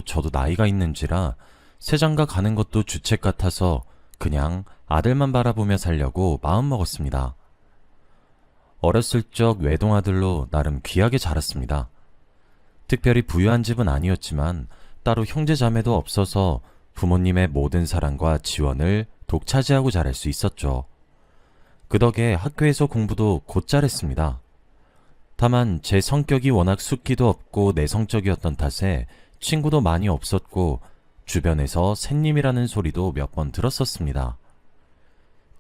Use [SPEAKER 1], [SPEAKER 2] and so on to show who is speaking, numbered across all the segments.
[SPEAKER 1] 아무래도 저도 나이가 있는지라 새장가 가는 것도 주책 같아서 그냥 아들만 바라보며 살려고 마음먹었습니다. 어렸을 적 외동아들로 나름 귀하게 자랐습니다. 특별히 부유한 집은 아니었지만 따로 형제자매도 없어서 부모님의 모든 사랑과 지원을 독차지하고 자랄 수 있었죠. 그 덕에 학교에서 공부도 곧잘 했습니다. 다만 제 성격이 워낙 숫기도 없고 내성적이었던 탓에 친구도 많이 없었고 주변에서 샌님이라는 소리도 몇 번 들었었습니다.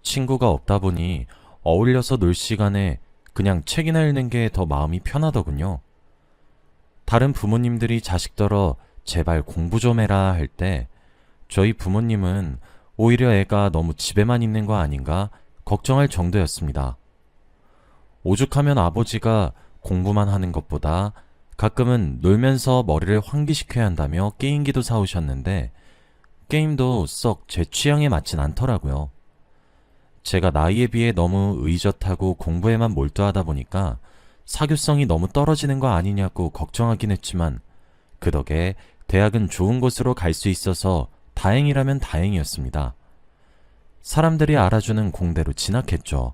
[SPEAKER 1] 친구가 없다 보니 어울려서 놀 시간에 그냥 책이나 읽는 게 더 마음이 편하더군요. 다른 부모님들이 자식더러 제발 공부 좀 해라 할 때 저희 부모님은 오히려 애가 너무 집에만 있는 거 아닌가 걱정할 정도였습니다. 오죽하면 아버지가 공부만 하는 것보다 가끔은 놀면서 머리를 환기시켜야 한다며 게임기도 사오셨는데 게임도 썩 제 취향에 맞진 않더라고요. 제가 나이에 비해 너무 의젓하고 공부에만 몰두하다 보니까 사교성이 너무 떨어지는 거 아니냐고 걱정하긴 했지만 그 덕에 대학은 좋은 곳으로 갈 수 있어서 다행이라면 다행이었습니다. 사람들이 알아주는 공대로 진학했죠.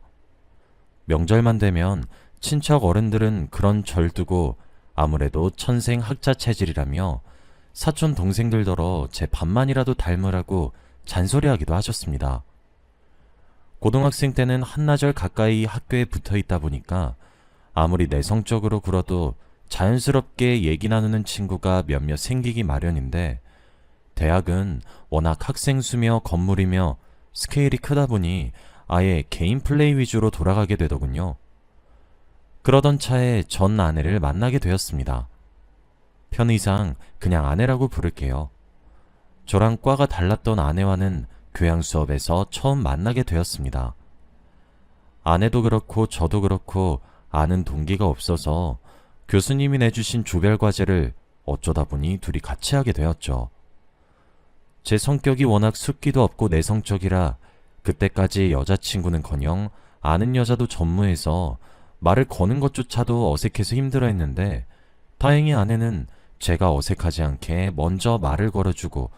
[SPEAKER 1] 명절만 되면 친척 어른들은 그런 절 두고 아무래도 천생 학자 체질이라며 사촌 동생들더러 제 반만이라도 닮으라고 잔소리하기도 하셨습니다. 고등학생 때는 한나절 가까이 학교에 붙어 있다 보니까 아무리 내성적으로 굴어도 자연스럽게 얘기 나누는 친구가 몇몇 생기기 마련인데 대학은 워낙 학생 수며 건물이며 스케일이 크다 보니 아예 개인 플레이 위주로 돌아가게 되더군요. 그러던 차에 전 아내를 만나게 되었습니다. 편의상 그냥 아내라고 부를게요. 저랑 과가 달랐던 아내와는 교양 수업에서 처음 만나게 되었습니다. 아내도 그렇고 저도 그렇고 아는 동기가 없어서 교수님이 내주신 조별 과제를 어쩌다 보니 둘이 같이 하게 되었죠. 제 성격이 워낙 숫기도 없고 내성적이라 그때까지 여자친구는커녕 아는 여자도 전무해서 말을 거는 것조차도 어색해서 힘들어했는데 다행히 아내는 제가 어색하지 않게 먼저 말을 걸어주고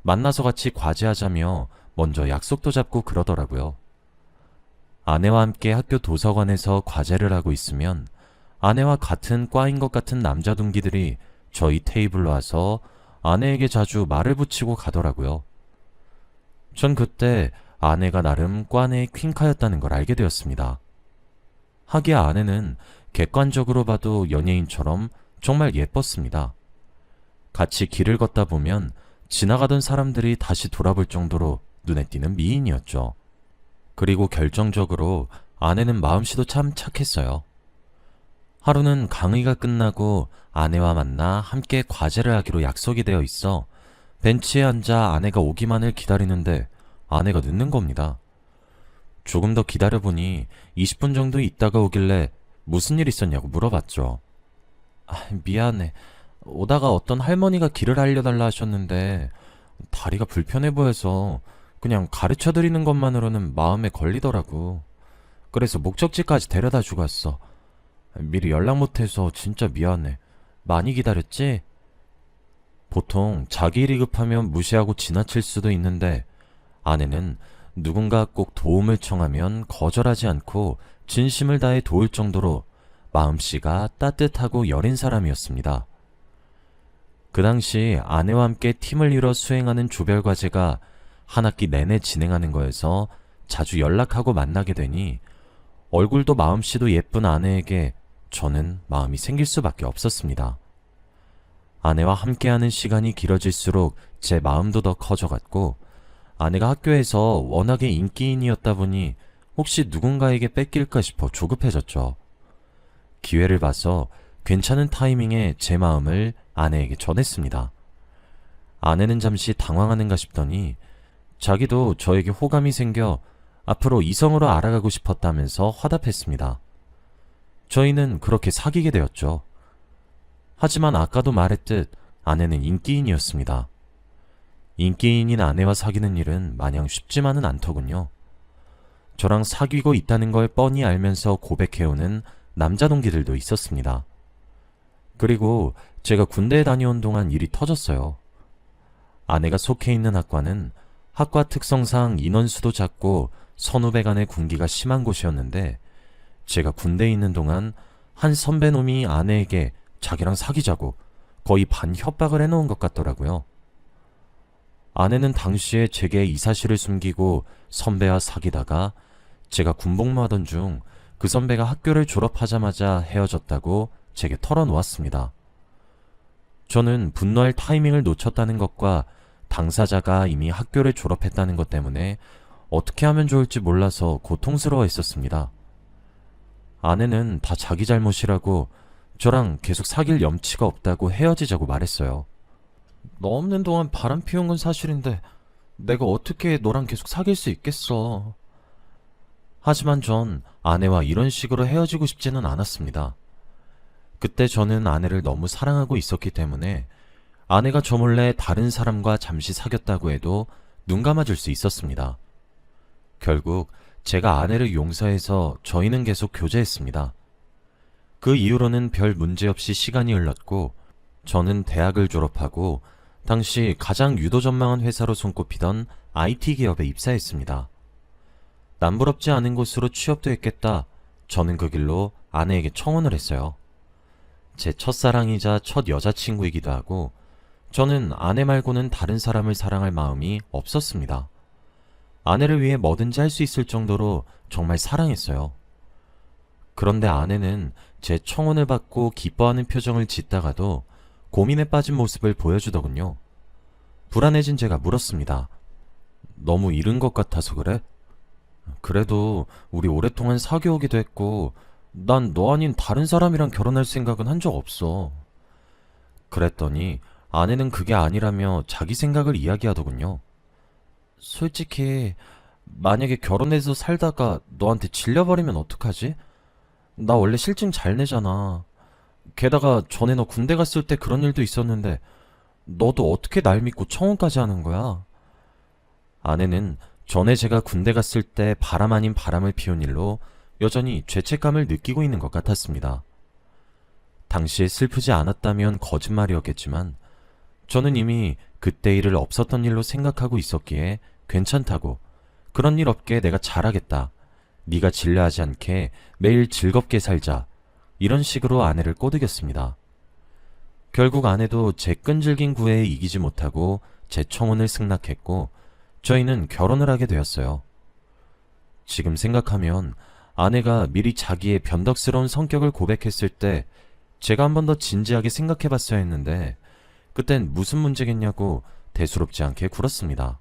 [SPEAKER 1] 만나서 같이 과제하자며 먼저 약속도 잡고 그러더라고요. 아내와 함께 학교 도서관에서 과제를 하고 있으면 아내와 같은 과인 것 같은 남자 동기들이 저희 테이블로 와서 아내에게 자주 말을 붙이고 가더라고요. 전 그때 아내가 나름 과 내 퀸카였다는 걸 알게 되었습니다. 하기야 아내는 객관적으로 봐도 연예인처럼 정말 예뻤습니다. 같이 길을 걷다 보면 지나가던 사람들이 다시 돌아볼 정도로 눈에 띄는 미인이었죠. 그리고 결정적으로 아내는 마음씨도 참 착했어요. 하루는 강의가 끝나고 아내와 만나 함께 과제를 하기로 약속이 되어 있어 벤치에 앉아 아내가 오기만을 기다리는데 아내가 늦는 겁니다. 조금 더 기다려보니 20분 정도 있다가 오길래 무슨 일 있었냐고 물어봤죠. 미안해. 오다가 어떤 할머니가 길을 알려달라 하셨는데 다리가 불편해 보여서 그냥 가르쳐드리는 것만으로는 마음에 걸리더라고. 그래서 목적지까지 데려다 주고 왔어. 미리 연락 못해서 진짜 미안해. 많이 기다렸지? 보통 자기 일이 급하면 무시하고 지나칠 수도 있는데 아내는 누군가 꼭 도움을 청하면 거절하지 않고 진심을 다해 도울 정도로 마음씨가 따뜻하고 여린 사람이었습니다. 그 당시 아내와 함께 팀을 이뤄 수행하는 조별과제가 한 학기 내내 진행하는 거여서 자주 연락하고 만나게 되니 얼굴도 마음씨도 예쁜 아내에게 저는 마음이 생길 수밖에 없었습니다. 아내와 함께하는 시간이 길어질수록 제 마음도 더 커져갔고 아내가 학교에서 워낙에 인기인이었다 보니 혹시 누군가에게 뺏길까 싶어 조급해졌죠. 기회를 봐서 괜찮은 타이밍에 제 마음을 아내에게 전했습니다. 아내는 잠시 당황하는가 싶더니 자기도 저에게 호감이 생겨 앞으로 이성으로 알아가고 싶었다면서 화답했습니다. 저희는 그렇게 사귀게 되었죠. 하지만 아까도 말했듯 아내는 인기인이었습니다. 인기인인 아내와 사귀는 일은 마냥 쉽지만은 않더군요. 저랑 사귀고 있다는 걸 뻔히 알면서 고백해오는 남자 동기들도 있었습니다. 그리고 제가 군대에 다녀온 동안 일이 터졌어요. 아내가 속해 있는 학과는 학과 특성상 인원수도 작고 선후배 간의 군기가 심한 곳이었는데 제가 군대에 있는 동안 한 선배놈이 아내에게 자기랑 사귀자고 거의 반 협박을 해놓은 것 같더라고요. 아내는 당시에 제게 이 사실을 숨기고 선배와 사귀다가 제가 군복무하던 중 그 선배가 학교를 졸업하자마자 헤어졌다고 제게 털어놓았습니다. 저는 분노할 타이밍을 놓쳤다는 것과 당사자가 이미 학교를 졸업했다는 것 때문에 어떻게 하면 좋을지 몰라서 고통스러워 했었습니다. 아내는 다 자기 잘못이라고 저랑 계속 사귈 염치가 없다고 헤어지자고 말했어요. 너 없는 동안 바람 피운 건 사실인데 내가 어떻게 너랑 계속 사귈 수 있겠어. 하지만 전 아내와 이런 식으로 헤어지고 싶지는 않았습니다. 그때 저는 아내를 너무 사랑하고 있었기 때문에 아내가 저 몰래 다른 사람과 잠시 사귀었다고 해도 눈 감아줄 수 있었습니다. 결국 제가 아내를 용서해서 저희는 계속 교제했습니다. 그 이후로는 별 문제 없이 시간이 흘렀고 저는 대학을 졸업하고 당시 가장 유도전망한 회사로 손꼽히던 IT 기업에 입사했습니다. 남부럽지 않은 곳으로 취업도 했겠다. 저는 그 길로 아내에게 청혼을 했어요. 제 첫사랑이자 첫 여자친구이기도 하고 저는 아내 말고는 다른 사람을 사랑할 마음이 없었습니다. 아내를 위해 뭐든지 할 수 있을 정도로 정말 사랑했어요. 그런데 아내는 제 청혼을 받고 기뻐하는 표정을 짓다가도 고민에 빠진 모습을 보여주더군요. 불안해진 제가 물었습니다. 너무 이른 것 같아서 그래? 그래도 우리 오랫동안 사귀어오기도 했고 난 너 아닌 다른 사람이랑 결혼할 생각은 한 적 없어. 그랬더니 아내는 그게 아니라며 자기 생각을 이야기하더군요. 솔직히 만약에 결혼해서 살다가 너한테 질려버리면 어떡하지? 나 원래 실증 잘 내잖아. 게다가 전에 너 군대 갔을 때 그런 일도 있었는데 너도 어떻게 날 믿고 청혼까지 하는 거야? 아내는 전에 제가 군대 갔을 때 바람 아닌 바람을 피운 일로 여전히 죄책감을 느끼고 있는 것 같았습니다. 당시에 슬프지 않았다면 거짓말이었겠지만 저는 이미 그때 일을 없었던 일로 생각하고 있었기에 괜찮다고, 그런 일 없게 내가 잘하겠다, 네가 질려하지 않게 매일 즐겁게 살자, 이런 식으로 아내를 꼬드겼습니다. 결국 아내도 제 끈질긴 구애에 이기지 못하고 제 청혼을 승낙했고 저희는 결혼을 하게 되었어요. 지금 생각하면 아내가 미리 자기의 변덕스러운 성격을 고백했을 때 제가 한 번 더 진지하게 생각해봤어야 했는데 그땐 무슨 문제겠냐고 대수롭지 않게 굴었습니다.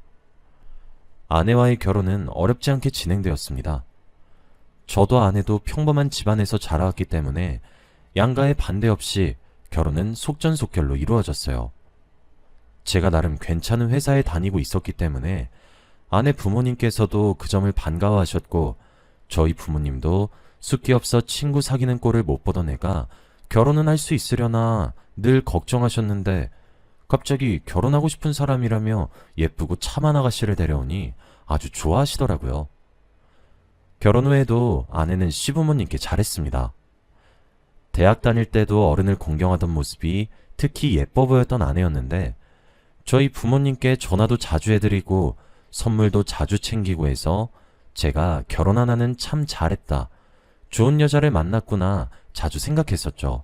[SPEAKER 1] 아내와의 결혼은 어렵지 않게 진행되었습니다. 저도 아내도 평범한 집안에서 자라왔기 때문에 양가의 반대 없이 결혼은 속전속결로 이루어졌어요. 제가 나름 괜찮은 회사에 다니고 있었기 때문에 아내 부모님께서도 그 점을 반가워하셨고 저희 부모님도 숫기 없어 친구 사귀는 꼴을 못 보던 애가 결혼은 할 수 있으려나 늘 걱정하셨는데 갑자기 결혼하고 싶은 사람이라며 예쁘고 참한 아가씨를 데려오니 아주 좋아하시더라고요. 결혼 후에도 아내는 시부모님께 잘했습니다. 대학 다닐 때도 어른을 공경하던 모습이 특히 예뻐 보였던 아내였는데 저희 부모님께 전화도 자주 해드리고 선물도 자주 챙기고 해서 제가 결혼 하나는 참 잘했다, 좋은 여자를 만났구나 자주 생각했었죠.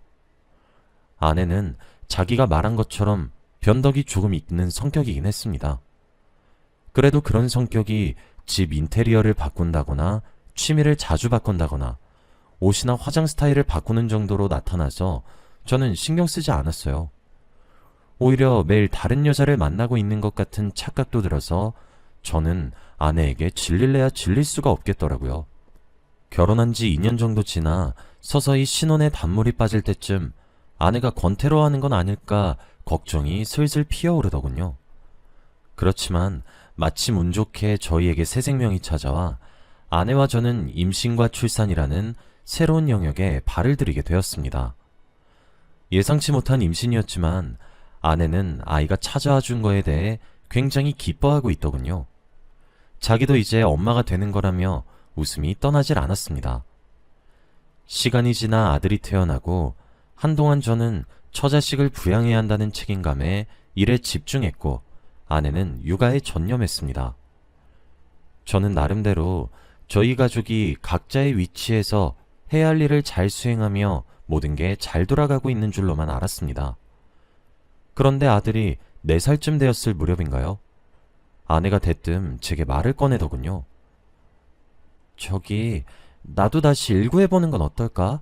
[SPEAKER 1] 아내는 자기가 말한 것처럼 변덕이 조금 있는 성격이긴 했습니다. 그래도 그런 성격이 집 인테리어를 바꾼다거나 취미를 자주 바꾼다거나 옷이나 화장 스타일을 바꾸는 정도로 나타나서 저는 신경 쓰지 않았어요. 오히려 매일 다른 여자를 만나고 있는 것 같은 착각도 들어서 저는 아내에게 질릴래야 질릴 수가 없겠더라고요. 결혼한 지 2년 정도 지나 서서히 신혼에 단물이 빠질 때쯤 아내가 권태로워하는 건 아닐까 걱정이 슬슬 피어오르더군요. 그렇지만 마침 운 좋게 저희에게 새 생명이 찾아와 아내와 저는 임신과 출산이라는 새로운 영역에 발을 들이게 되었습니다. 예상치 못한 임신이었지만 아내는 아이가 찾아와 준 거에 대해 굉장히 기뻐하고 있더군요. 자기도 이제 엄마가 되는 거라며 웃음이 떠나질 않았습니다. 시간이 지나 아들이 태어나고 한동안 저는 처자식을 부양해야 한다는 책임감에 일에 집중했고 아내는 육아에 전념했습니다. 저는 나름대로 저희 가족이 각자의 위치에서 해야 할 일을 잘 수행하며 모든 게 잘 돌아가고 있는 줄로만 알았습니다. 그런데 아들이 4살쯤 되었을 무렵인가요? 아내가 대뜸 제게 말을 꺼내더군요. 저기, 나도 다시 일구해보는 건 어떨까?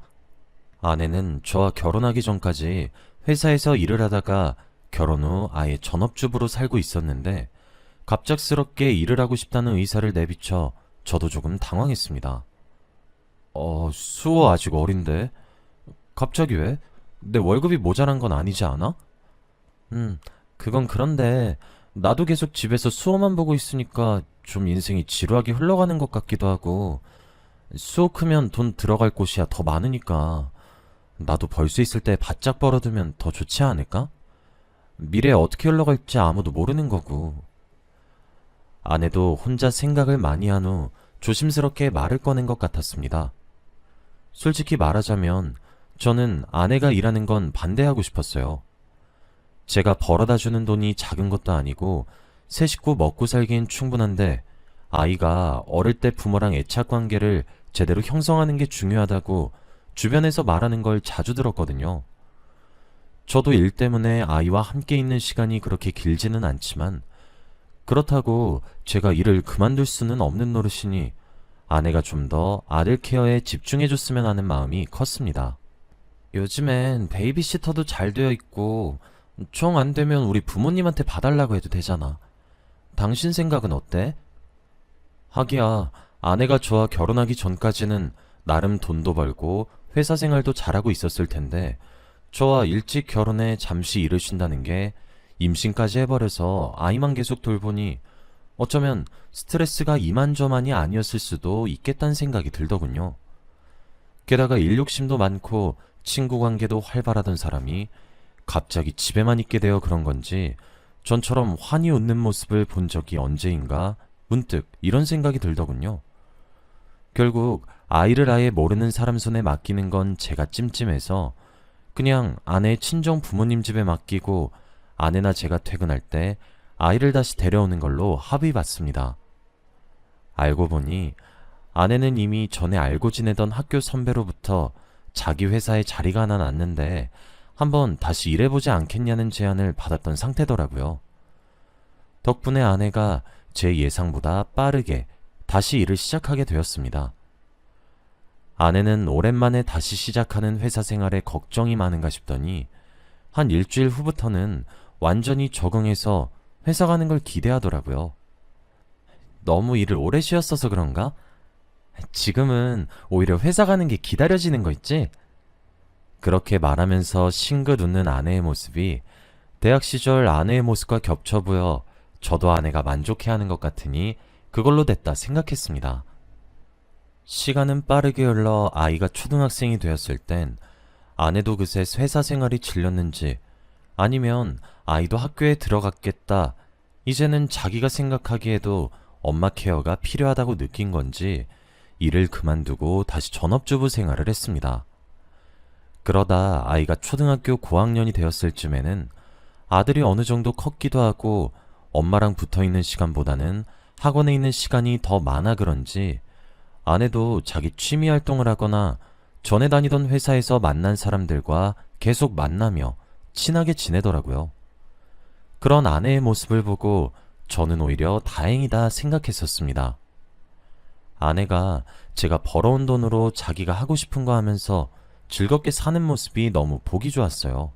[SPEAKER 1] 아내는 저와 결혼하기 전까지 회사에서 일을 하다가 결혼 후 아예 전업주부로 살고 있었는데 갑작스럽게 일을 하고 싶다는 의사를 내비쳐 저도 조금 당황했습니다. 수호 아직 어린데? 갑자기 왜? 내 월급이 모자란 건 아니지 않아? 그건 그런데 나도 계속 집에서 수호만 보고 있으니까 좀 인생이 지루하게 흘러가는 것 같기도 하고 수호 크면 돈 들어갈 곳이야 더 많으니까 나도 벌 수 있을 때 바짝 벌어두면 더 좋지 않을까? 미래에 어떻게 흘러갈지 아무도 모르는 거고. 아내도 혼자 생각을 많이 한 후 조심스럽게 말을 꺼낸 것 같았습니다. 솔직히 말하자면 저는 아내가 일하는 건 반대하고 싶었어요. 제가 벌어다 주는 돈이 작은 것도 아니고 세 식구 먹고 살기엔 충분한데 아이가 어릴 때 부모랑 애착 관계를 제대로 형성하는 게 중요하다고 주변에서 말하는 걸 자주 들었거든요. 저도 일 때문에 아이와 함께 있는 시간이 그렇게 길지는 않지만 그렇다고 제가 일을 그만둘 수는 없는 노릇이니 아내가 좀 더 아들 케어에 집중해줬으면 하는 마음이 컸습니다. 요즘엔 베이비시터도 잘 되어 있고 정 안 되면 우리 부모님한테 봐달라고 해도 되잖아. 당신 생각은 어때? 하기야 아내가 저와 결혼하기 전까지는 나름 돈도 벌고 회사 생활도 잘하고 있었을 텐데 저와 일찍 결혼해 잠시 일을 쉰다는 게 임신까지 해버려서 아이만 계속 돌보니 어쩌면 스트레스가 이만저만이 아니었을 수도 있겠다는 생각이 들더군요. 게다가 일 욕심도 많고 친구 관계도 활발하던 사람이 갑자기 집에만 있게 되어 그런 건지 전처럼 환히 웃는 모습을 본 적이 언제인가 문득 이런 생각이 들더군요. 결국 아이를 아예 모르는 사람 손에 맡기는 건 제가 찜찜해서 그냥 아내의 친정 부모님 집에 맡기고 아내나 제가 퇴근할 때 아이를 다시 데려오는 걸로 합의봤습니다. 알고 보니 아내는 이미 전에 알고 지내던 학교 선배로부터 자기 회사에 자리가 하나 났는데 한번 다시 일해보지 않겠냐는 제안을 받았던 상태더라고요. 덕분에 아내가 제 예상보다 빠르게 다시 일을 시작하게 되었습니다. 아내는 오랜만에 다시 시작하는 회사 생활에 걱정이 많은가 싶더니 한 일주일 후부터는 완전히 적응해서 회사 가는 걸 기대하더라고요. 너무 일을 오래 쉬었어서 그런가? 지금은 오히려 회사 가는 게 기다려지는 거 있지? 그렇게 말하면서 싱긋 웃는 아내의 모습이 대학 시절 아내의 모습과 겹쳐 보여 저도 아내가 만족해하는 것 같으니 그걸로 됐다 생각했습니다. 시간은 빠르게 흘러 아이가 초등학생이 되었을 땐 아내도 그새 회사 생활이 질렸는지 아니면 아이도 학교에 들어갔겠다, 이제는 자기가 생각하기에도 엄마 케어가 필요하다고 느낀 건지 일을 그만두고 다시 전업주부 생활을 했습니다. 그러다 아이가 초등학교 고학년이 되었을 쯤에는 아들이 어느 정도 컸기도 하고 엄마랑 붙어있는 시간보다는 학원에 있는 시간이 더 많아 그런지 아내도 자기 취미 활동을 하거나 전에 다니던 회사에서 만난 사람들과 계속 만나며 친하게 지내더라고요. 그런 아내의 모습을 보고 저는 오히려 다행이다 생각했었습니다. 아내가 제가 벌어온 돈으로 자기가 하고 싶은 거 하면서 즐겁게 사는 모습이 너무 보기 좋았어요.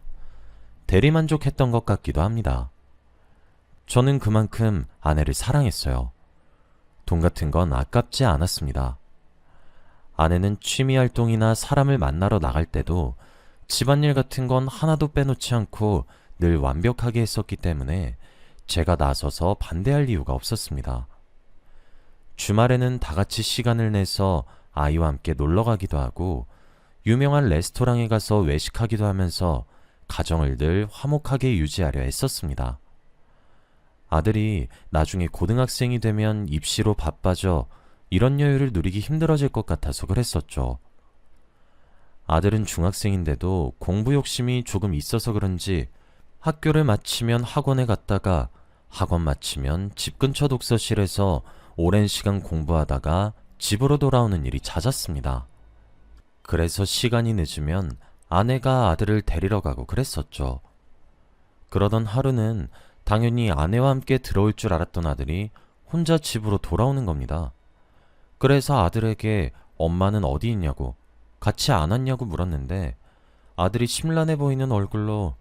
[SPEAKER 1] 대리만족했던 것 같기도 합니다. 저는 그만큼 아내를 사랑했어요. 돈 같은 건 아깝지 않았습니다. 아내는 취미 활동이나 사람을 만나러 나갈 때도 집안일 같은 건 하나도 빼놓지 않고 늘 완벽하게 했었기 때문에 제가 나서서 반대할 이유가 없었습니다. 주말에는 다 같이 시간을 내서 아이와 함께 놀러 가기도 하고 유명한 레스토랑에 가서 외식하기도 하면서 가정을 늘 화목하게 유지하려 했었습니다. 아들이 나중에 고등학생이 되면 입시로 바빠져 이런 여유를 누리기 힘들어질 것 같아서 그랬었죠. 아들은 중학생인데도 공부 욕심이 조금 있어서 그런지 학교를 마치면 학원에 갔다가 학원 마치면 집 근처 독서실에서 오랜 시간 공부하다가 집으로 돌아오는 일이 잦았습니다. 그래서 시간이 늦으면 아내가 아들을 데리러 가고 그랬었죠. 그러던 하루는 당연히 아내와 함께 들어올 줄 알았던 아들이 혼자 집으로 돌아오는 겁니다. 그래서 아들에게 엄마는 어디 있냐고, 같이 안 왔냐고 물었는데 아들이 심란해 보이는 얼굴로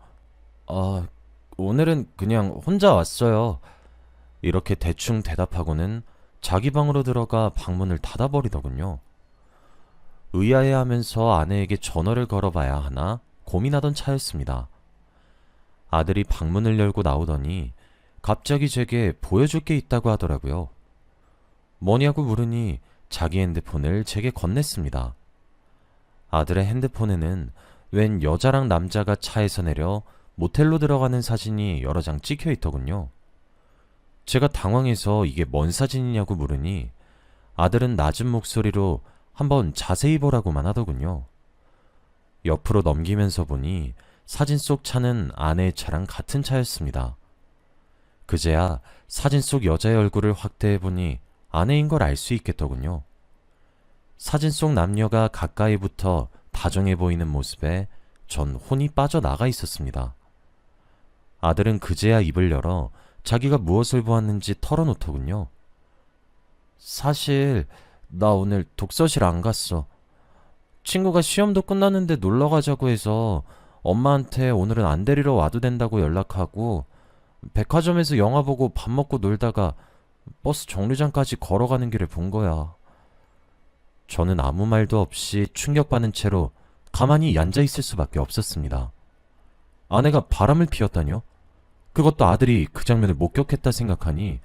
[SPEAKER 1] 오늘은 그냥 혼자 왔어요. 이렇게 대충 대답하고는 자기 방으로 들어가 방문을 닫아버리더군요. 의아해하면서 아내에게 전화를 걸어봐야 하나 고민하던 차였습니다. 아들이 방문을 열고 나오더니 갑자기 제게 보여줄 게 있다고 하더라고요. 뭐냐고 물으니 자기 핸드폰을 제게 건넸습니다. 아들의 핸드폰에는 웬 여자랑 남자가 차에서 내려 모텔로 들어가는 사진이 여러 장 찍혀 있더군요. 제가 당황해서 이게 뭔 사진이냐고 물으니 아들은 낮은 목소리로 한번 자세히 보라고만 하더군요. 옆으로 넘기면서 보니 사진 속 차는 아내의 차랑 같은 차였습니다. 그제야 사진 속 여자의 얼굴을 확대해보니 아내인 걸 알 수 있겠더군요. 사진 속 남녀가 가까이 붙어 다정해 보이는 모습에 전 혼이 빠져나가 있었습니다. 아들은 그제야 입을 열어 자기가 무엇을 보았는지 털어놓더군요. 사실 나 오늘 독서실 안 갔어. 친구가 시험도 끝났는데 놀러 가자고 해서 엄마한테 오늘은 안 데리러 와도 된다고 연락하고 백화점에서 영화 보고 밥 먹고 놀다가 버스 정류장까지 걸어가는 길을 본 거야. 저는 아무 말도 없이 충격받은 채로 가만히 앉아 있을 수밖에 없었습니다. 아내가 바람을 피웠다뇨? 그것도 아들이 그 장면을 목격했다 생각하니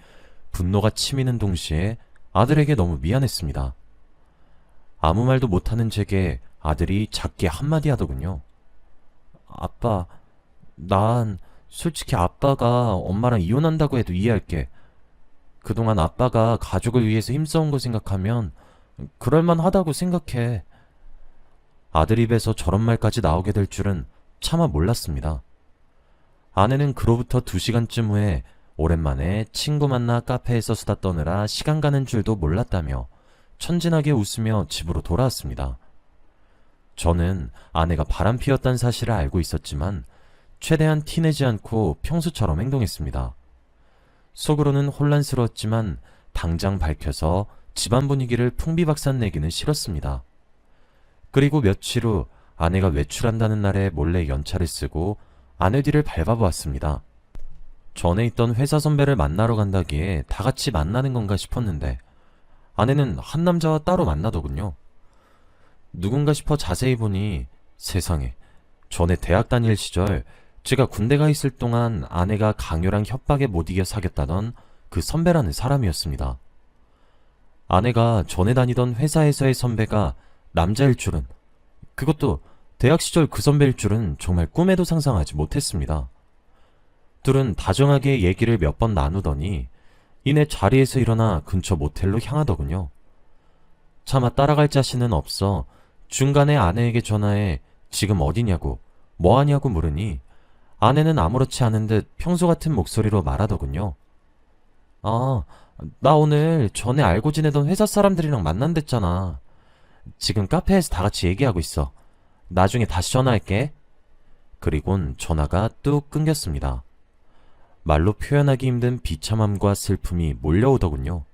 [SPEAKER 1] 분노가 치미는 동시에 아들에게 너무 미안했습니다. 아무 말도 못하는 제게 아들이 작게 한마디 하더군요. 아빠, 난 솔직히 아빠가 엄마랑 이혼한다고 해도 이해할게. 그동안 아빠가 가족을 위해서 힘써온 거 생각하면 그럴만하다고 생각해. 아들 입에서 저런 말까지 나오게 될 줄은 차마 몰랐습니다. 아내는 그로부터 2시간쯤 후에 오랜만에 친구 만나 카페에서 수다 떠느라 시간 가는 줄도 몰랐다며 천진하게 웃으며 집으로 돌아왔습니다. 저는 아내가 바람 피웠다는 사실을 알고 있었지만 최대한 티내지 않고 평소처럼 행동했습니다. 속으로는 혼란스러웠지만 당장 밝혀서 집안 분위기를 풍비박산 내기는 싫었습니다. 그리고 며칠 후 아내가 외출한다는 날에 몰래 연차를 쓰고 아내 뒤를 밟아보았습니다. 전에 있던 회사 선배를 만나러 간다기에 다 같이 만나는 건가 싶었는데 아내는 한 남자와 따로 만나더군요. 누군가 싶어 자세히 보니 세상에, 전에 대학 다닐 시절 제가 군대 가 있을 동안 아내가 강요랑 협박에 못 이겨 사귀었다던 그 선배라는 사람이었습니다. 아내가 전에 다니던 회사에서의 선배가 남자일 줄은, 그것도 대학 시절 그 선배일 줄은 정말 꿈에도 상상하지 못했습니다. 둘은 다정하게 얘기를 몇 번 나누더니 이내 자리에서 일어나 근처 모텔로 향하더군요. 차마 따라갈 자신은 없어 중간에 아내에게 전화해 지금 어디냐고, 뭐하냐고 물으니 아내는 아무렇지 않은 듯 평소 같은 목소리로 말하더군요. 나 오늘 전에 알고 지내던 회사 사람들이랑 만난댔잖아. 지금 카페에서 다 같이 얘기하고 있어. 나중에 다시 전화할게. 그리곤 전화가 뚝 끊겼습니다. 말로 표현하기 힘든 비참함과 슬픔이 몰려오더군요.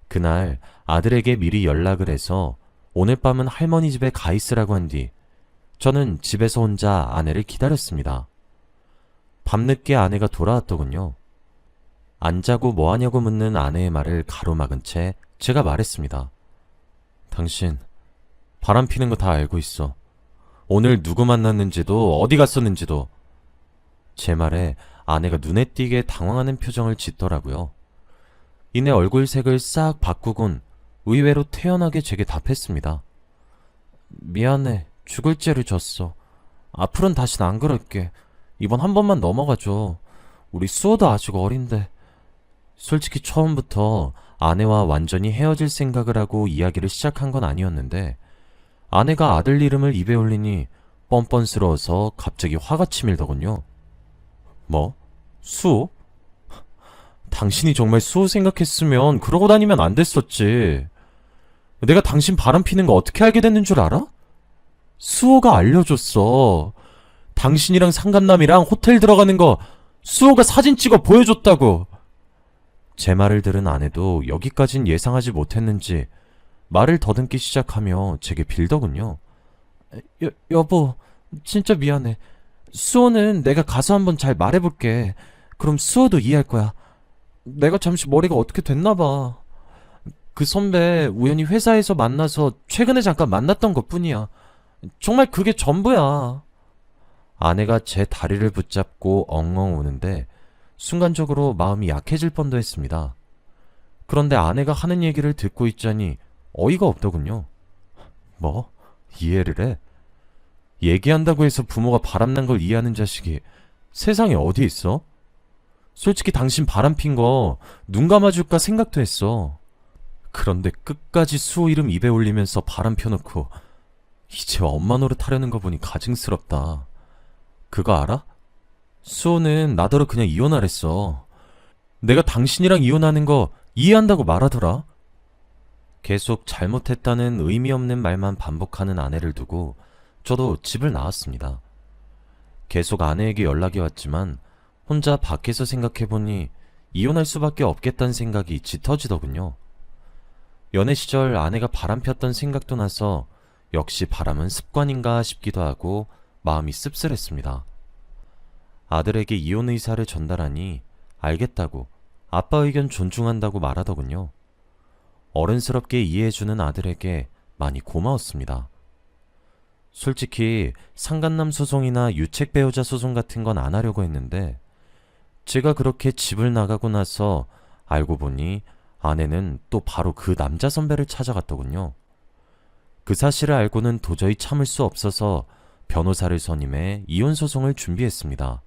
[SPEAKER 1] 그날 아들에게 미리 연락을 해서 오늘 밤은 할머니 집에 가 있으라고 한 뒤 저는 집에서 혼자 아내를 기다렸습니다. 밤늦게 아내가 돌아왔더군요. 안 자고 뭐하냐고 묻는 아내의 말을 가로막은 채 제가 말했습니다. 당신 바람 피는 거 다 알고 있어. 오늘 누구 만났는지도 어디 갔었는지도. 제 말에 아내가 눈에 띄게 당황하는 표정을 짓더라고요. 이내 얼굴색을 싹 바꾸곤 의외로 태연하게 제게 답했습니다. 미안해. 죽을 죄를 졌어. 앞으로는 다신 안 그럴게. 이번 한 번만 넘어가줘. 우리 수호도 아직 어린데. 솔직히 처음부터 아내와 완전히 헤어질 생각을 하고 이야기를 시작한 건 아니었는데 아내가 아들 이름을 입에 올리니 뻔뻔스러워서 갑자기 화가 치밀더군요. 뭐? 수호? 당신이 정말 수호 생각했으면 그러고 다니면 안 됐었지. 내가 당신 바람 피는 거 어떻게 알게 됐는 줄 알아? 수호가 알려줬어. 당신이랑 상간남이랑 호텔 들어가는 거 수호가 사진 찍어 보여줬다고. 제 말을 들은 아내도 여기까진 예상하지 못했는지 말을 더듬기 시작하며 제게 빌더군요. 여보, 진짜 미안해. 수호는 내가 가서 한번 잘 말해볼게. 그럼 수호도 이해할 거야. 내가 잠시 머리가 어떻게 됐나봐. 그 선배 우연히 회사에서 만나서 최근에 잠깐 만났던 것뿐이야. 정말 그게 전부야. 아내가 제 다리를 붙잡고 엉엉 우는데 순간적으로 마음이 약해질 뻔도 했습니다. 그런데 아내가 하는 얘기를 듣고 있자니 어이가 없더군요. 뭐? 이해를 해? 얘기한다고 해서 부모가 바람난 걸 이해하는 자식이 세상에 어디 있어? 솔직히 당신 바람핀 거 눈 감아줄까 생각도 했어. 그런데 끝까지 수호 이름 입에 올리면서 바람 펴놓고 이제 엄마 노릇 하려는 거 보니 가증스럽다. 그거 알아? 수호는 나더러 그냥 이혼하랬어. 내가 당신이랑 이혼하는 거 이해한다고 말하더라. 계속 잘못했다는 의미 없는 말만 반복하는 아내를 두고 저도 집을 나왔습니다. 계속 아내에게 연락이 왔지만 혼자 밖에서 생각해보니 이혼할 수밖에 없겠다는 생각이 짙어지더군요. 연애 시절 아내가 바람 폈던 생각도 나서 역시 바람은 습관인가 싶기도 하고 마음이 씁쓸했습니다. 아들에게 이혼 의사를 전달하니 알겠다고 아빠 의견 존중한다고 말하더군요. 어른스럽게 이해해주는 아들에게 많이 고마웠습니다. 솔직히 상간남 소송이나 유책 배우자 소송 같은 건 안 하려고 했는데 제가 그렇게 집을 나가고 나서 알고 보니 아내는 또 바로 그 남자 선배를 찾아갔더군요. 그 사실을 알고는 도저히 참을 수 없어서 변호사를 선임해 이혼 소송을 준비했습니다.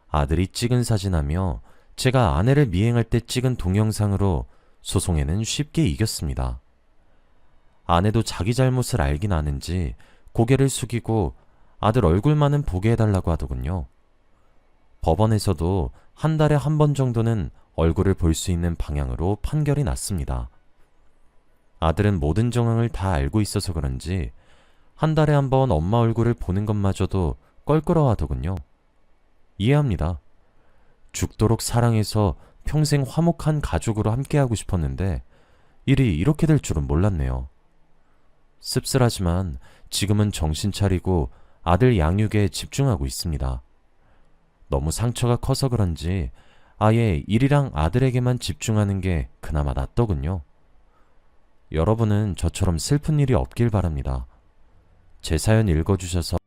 [SPEAKER 1] 아들이 찍은 사진하며 제가 아내를 미행할 때 찍은 동영상으로 소송에는 쉽게 이겼습니다. 아내도 자기 잘못을 알긴 아는지 고개를 숙이고 아들 얼굴만은 보게 해달라고 하더군요. 법원에서도 한 달에 한 번 정도는 얼굴을 볼 수 있는 방향으로 판결이 났습니다. 아들은 모든 정황을 다 알고 있어서 그런지 한 달에 한 번 엄마 얼굴을 보는 것마저도 껄끄러워하더군요. 이해합니다. 죽도록 사랑해서 평생 화목한 가족으로 함께하고 싶었는데 일이 이렇게 될 줄은 몰랐네요. 씁쓸하지만 지금은 정신 차리고 아들 양육에 집중하고 있습니다. 너무 상처가 커서 그런지 아예 일이랑 아들에게만 집중하는 게 그나마 낫더군요. 여러분은 저처럼 슬픈 일이 없길 바랍니다. 제 사연 읽어주셔서